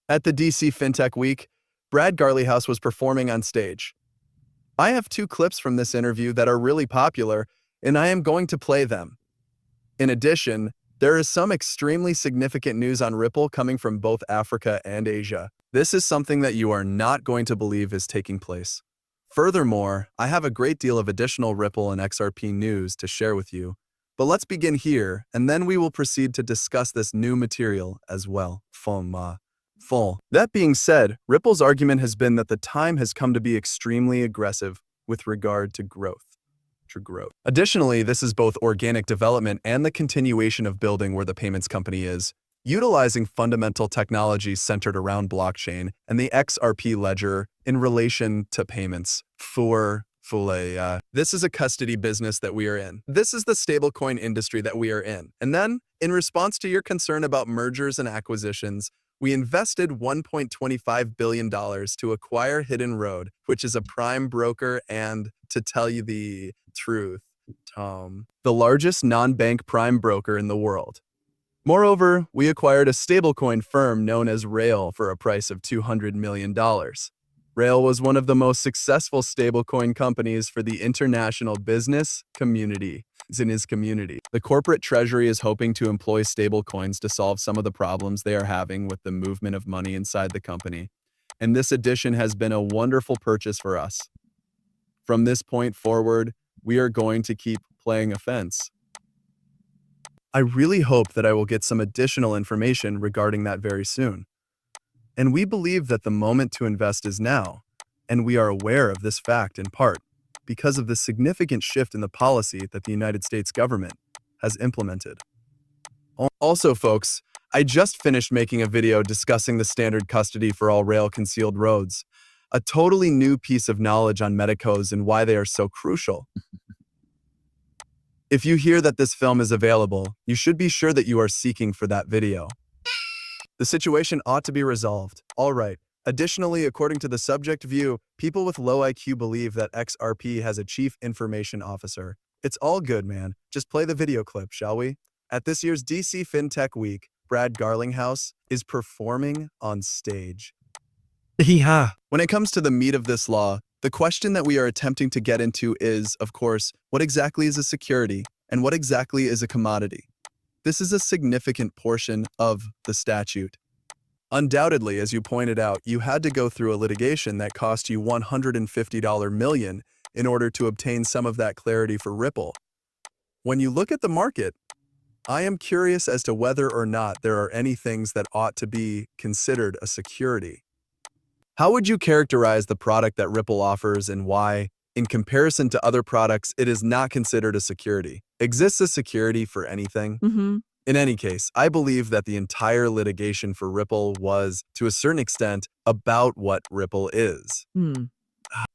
At the DC FinTech Week, Brad Garlinghouse was performing on stage. I have two clips from this interview that are really popular, and I am going to play them. In addition, there is some extremely significant news on Ripple coming from both Africa and Asia. This is something that you are not going to believe is taking place. Furthermore, I have a great deal of additional Ripple and XRP news to share with you. But let's begin here, and then we will proceed to discuss this new material as well. That being said, Ripple's argument has been that the time has come to be extremely aggressive with regard to growth. Additionally, this is both organic development and the continuation of building where the payments company is, utilizing fundamental technologies centered around blockchain and the XRP ledger in relation to payments. This is a custody business that we are in. This is the stablecoin industry that we are in. And then, in response to your concern about mergers and acquisitions, we invested $1.25 billion to acquire Hidden Road, which is a prime broker and, to tell you the truth, the largest non-bank prime broker in the world. Moreover, we acquired a stablecoin firm known as Rail for a price of $200 million. Rail was one of the most successful stablecoin companies for the international business community. The corporate treasury is hoping to employ stablecoins to solve some of the problems they are having with the movement of money inside the company. And this addition has been a wonderful purchase for us. From this point forward, we are going to keep playing offense. I really hope that I will get some additional information regarding that very soon. And we believe that the moment to invest is now, and we are aware of this fact in part because of the significant shift in the policy that the United States government has implemented. Also, folks, I just finished making a video discussing the standard custody for all rail concealed roads, a totally new piece of knowledge on metacodes and why they are so crucial. If you hear that this film is available, you should be sure that you are seeking for that video. The situation ought to be resolved. All right. Additionally, according to the subject view, people with low IQ believe that XRP has a chief information officer. It's all good, man. Just play the video clip, shall we? At this year's DC FinTech Week, Brad Garlinghouse is performing on stage. When it comes to the meat of this law, the question that we are attempting to get into is, of course, what exactly is a security and what exactly is a commodity? This is a significant portion of the statute. Undoubtedly, as you pointed out, you had to go through a litigation that cost you $150 million in order to obtain some of that clarity for Ripple. When you look at the market, I am curious as to whether or not there are any things that ought to be considered a security. How would you characterize the product that Ripple offers and why, in comparison to other products, it is not considered a security? Exists a security for anything? In any case, I believe that the entire litigation for Ripple was, to a certain extent, about what Ripple is.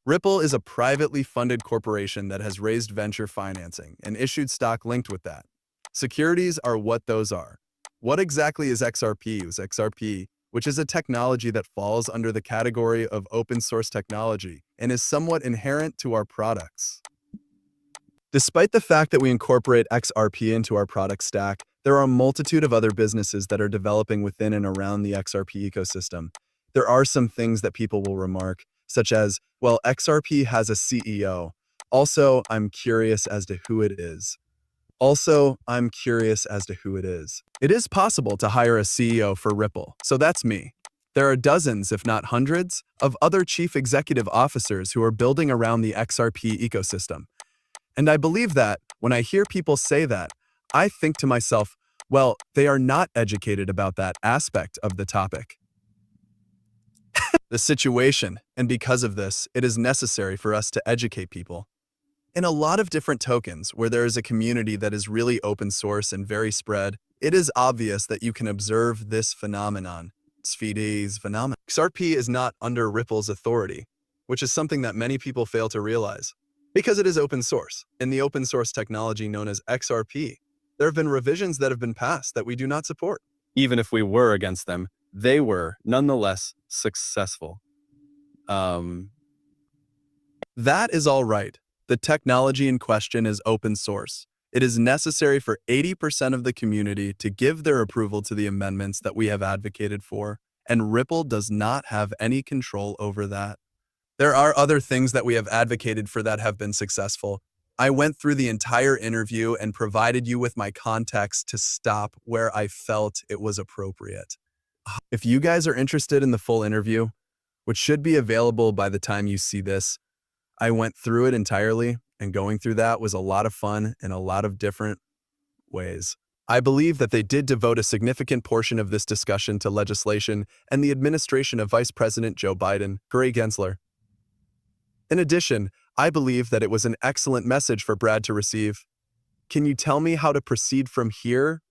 Ripple is a privately funded corporation that has raised venture financing and issued stock linked with that. Securities are what those are. What exactly is XRP? XRP, which is a technology that falls under the category of open source technology and is somewhat inherent to our products. Despite the fact that we incorporate XRP into our product stack, there are a multitude of other businesses that are developing within and around the XRP ecosystem. There are some things that people will remark, such as, well, XRP has a CEO. Also, I'm curious as to who it is. It is possible to hire a CEO for Ripple, so that's me. There are dozens, if not hundreds, of other chief executive officers who are building around the XRP ecosystem. And I believe that, when I hear people say that, I think to myself, well, they are not educated about that aspect of the topic. The situation, and because of this, it is necessary for us to educate people. In a lot of different tokens, where there is a community that is really open source and very spread, it is obvious that you can observe this phenomenon. XRP is not under Ripple's authority, which is something that many people fail to realize. Because it is open source, in the open source technology known as XRP, there have been revisions that have been passed that we do not support. Even if we were against them, they were nonetheless successful. That is all right. The technology in question is open source. It is necessary for 80% of the community to give their approval to the amendments that we have advocated for, and Ripple does not have any control over that. There are other things that we have advocated for that have been successful. I went through the entire interview and provided you with my context to stop where I felt it was appropriate. If you guys are interested in the full interview, which should be available by the time you see this, I went through it entirely, and going through that was a lot of fun in a lot of different ways. I believe that they did devote a significant portion of this discussion to legislation and the administration of Vice President Joe Biden, Gary Gensler. In addition, I believe that it was an excellent message for Brad to receive. Can you tell me how to proceed from here?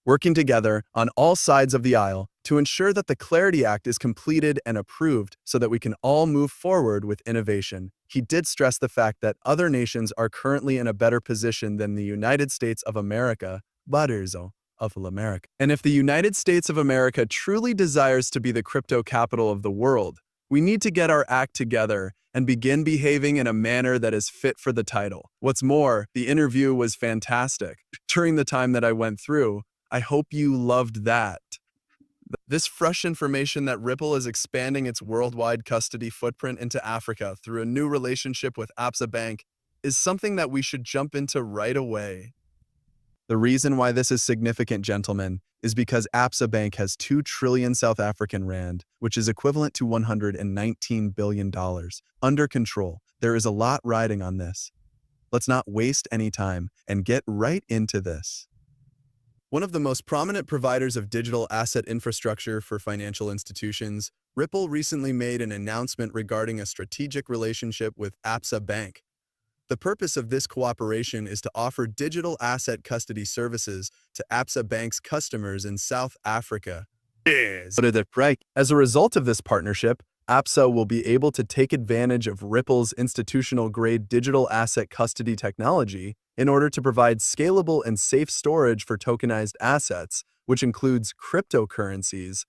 Working together on all sides of the aisle to ensure that the Clarity Act is completed and approved so that we can all move forward with innovation. He did stress the fact that other nations are currently in a better position than the United States of America, and if the United States of America truly desires to be the crypto capital of the world, we need to get our act together and begin behaving in a manner that is fit for the title. What's more, the interview was fantastic. During the time that I went through, I hope you loved that. This fresh information that Ripple is expanding its worldwide custody footprint into Africa through a new relationship with Absa Bank is something that we should jump into right away. The reason why this is significant, gentlemen, is because Absa Bank has 2 trillion South African rand, which is equivalent to $119 billion, under control. There is a lot riding on this. Let's not waste any time and get right into this. One of the most prominent providers of digital asset infrastructure for financial institutions, Ripple recently made an announcement regarding a strategic relationship with Absa Bank. The purpose of this cooperation is to offer digital asset custody services to Absa Bank's customers in South Africa. As a result of this partnership, Absa will be able to take advantage of Ripple's institutional-grade digital asset custody technology in order to provide scalable and safe storage for tokenized assets, which includes cryptocurrencies.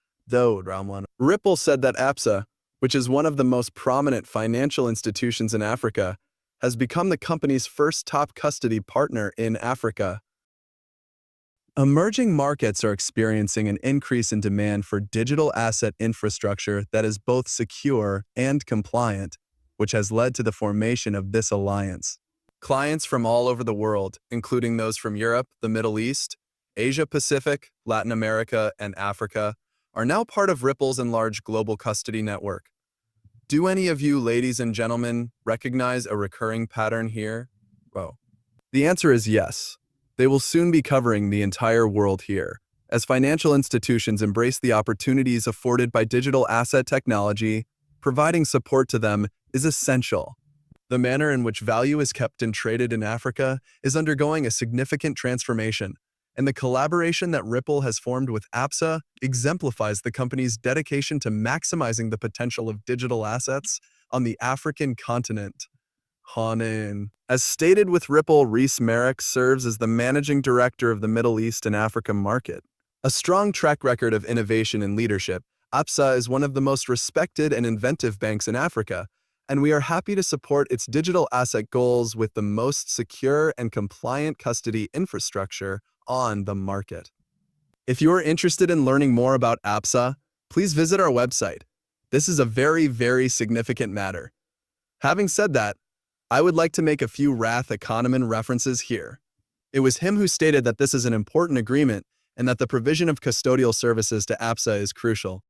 Ripple said that Absa, which is one of the most prominent financial institutions in Africa, has become the company's first top custody partner in Africa. Emerging markets are experiencing an increase in demand for digital asset infrastructure that is both secure and compliant, which has led to the formation of this alliance. Clients from all over the world, including those from Europe, the Middle East, Asia Pacific, Latin America, and Africa, are now part of Ripple's enlarged global custody network. Do any of you, ladies and gentlemen, recognize a recurring pattern here? Well, the answer is yes. They will soon be covering the entire world here, as financial institutions embrace the opportunities afforded by digital asset technology. Providing support to them is essential. The manner in which value is kept and traded in Africa is undergoing a significant transformation, and the collaboration that Ripple has formed with Absa exemplifies the company's dedication to maximizing the potential of digital assets on the African continent. As stated with Ripple, Reese Merrick serves as the managing director of the Middle East and Africa market. A strong track record of innovation and leadership, Absa is one of the most respected and inventive banks in Africa, and we are happy to support its digital asset goals with the most secure and compliant custody infrastructure on the market. If you are interested in learning more about Absa, please visit our website. This is a very, very significant matter. Having said that, I would like to make a few Rath Economen references here. It was him who stated that this is an important agreement and that the provision of custodial services to Absa is crucial.